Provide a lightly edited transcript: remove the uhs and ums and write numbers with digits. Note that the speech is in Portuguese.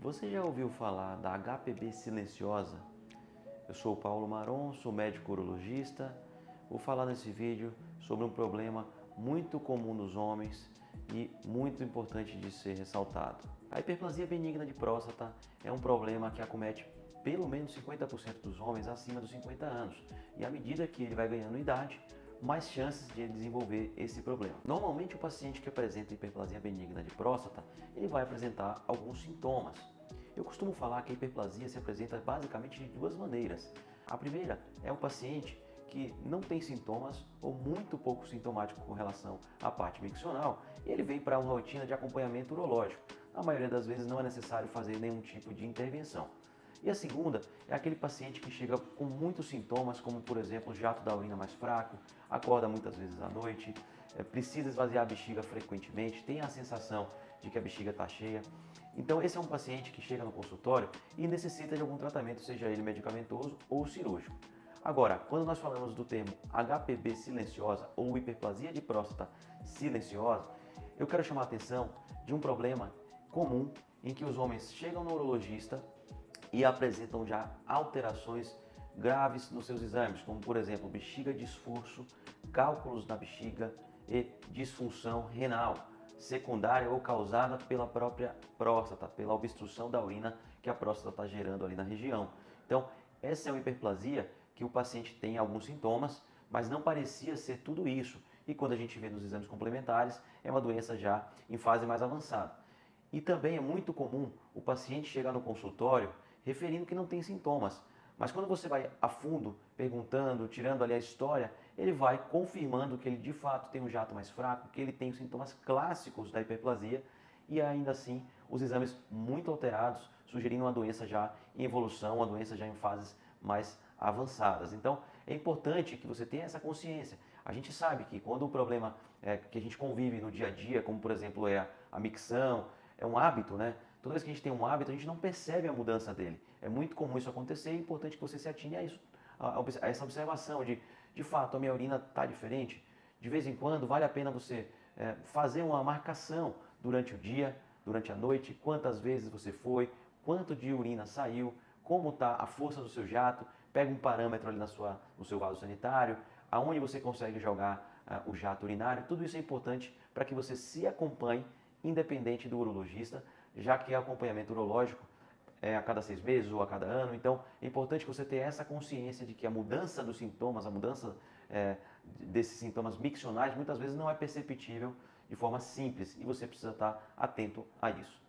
Você já ouviu falar da HPB silenciosa? Eu sou o Paulo Maron, sou médico urologista. Vou falar nesse vídeo sobre um problema muito comum nos homens e muito importante de ser ressaltado. A hiperplasia benigna de próstata é um problema que acomete pelo menos 50% dos homens acima dos 50 anos. E à medida que ele vai ganhando idade, mais chances de ele desenvolver esse problema. Normalmente o paciente que apresenta hiperplasia benigna de próstata, ele vai apresentar alguns sintomas. Eu costumo falar que a hiperplasia se apresenta basicamente de duas maneiras. A primeira é o paciente que não tem sintomas ou muito pouco sintomático com relação à parte miccional e ele vem para uma rotina de acompanhamento urológico. Na maioria das vezes não é necessário fazer nenhum tipo de intervenção. E a segunda é aquele paciente que chega com muitos sintomas, como por exemplo, jato da urina mais fraco, acorda muitas vezes à noite, precisa esvaziar a bexiga frequentemente, tem a sensação de que a bexiga está cheia. Então esse é um paciente que chega no consultório e necessita de algum tratamento, seja ele medicamentoso ou cirúrgico. Agora, quando nós falamos do termo HPB silenciosa ou hiperplasia de próstata silenciosa, eu quero chamar a atenção de um problema comum em que os homens chegam no urologista e apresentam já alterações graves nos seus exames, como por exemplo bexiga de esforço, cálculos na bexiga e disfunção renal, secundária ou causada pela própria próstata, pela obstrução da urina que a próstata está gerando ali na região. Então, essa é uma hiperplasia que o paciente tem alguns sintomas, mas não parecia ser tudo isso. E quando a gente vê nos exames complementares, é uma doença já em fase mais avançada. E também é muito comum o paciente chegar no consultório referindo que não tem sintomas. Mas quando você vai a fundo, perguntando, tirando ali a história, ele vai confirmando que ele de fato tem um jato mais fraco, que ele tem os sintomas clássicos da hiperplasia e ainda assim os exames muito alterados, sugerindo uma doença já em evolução, uma doença já em fases mais avançadas. Então é importante que você tenha essa consciência. A gente sabe que quando o problema que a gente convive no dia a dia, como por exemplo é a micção, é um hábito, né? Toda vez que a gente tem um hábito, a gente não percebe a mudança dele. É muito comum isso acontecer e é importante que você se atine a isso, a essa observação de fato, a minha urina está diferente. De vez em quando, vale a pena você fazer uma marcação durante o dia, durante a noite, quantas vezes você foi, quanto de urina saiu, como está a força do seu jato, pega um parâmetro ali no seu vaso sanitário, aonde você consegue jogar o jato urinário. Tudo isso é importante para que você se acompanhe independente do urologista, já que acompanhamento urológico é a cada 6 meses ou a cada ano. Então é importante que você tenha essa consciência de que a mudança dos sintomas, a mudança desses sintomas miccionais muitas vezes não é perceptível de forma simples e você precisa estar atento a isso.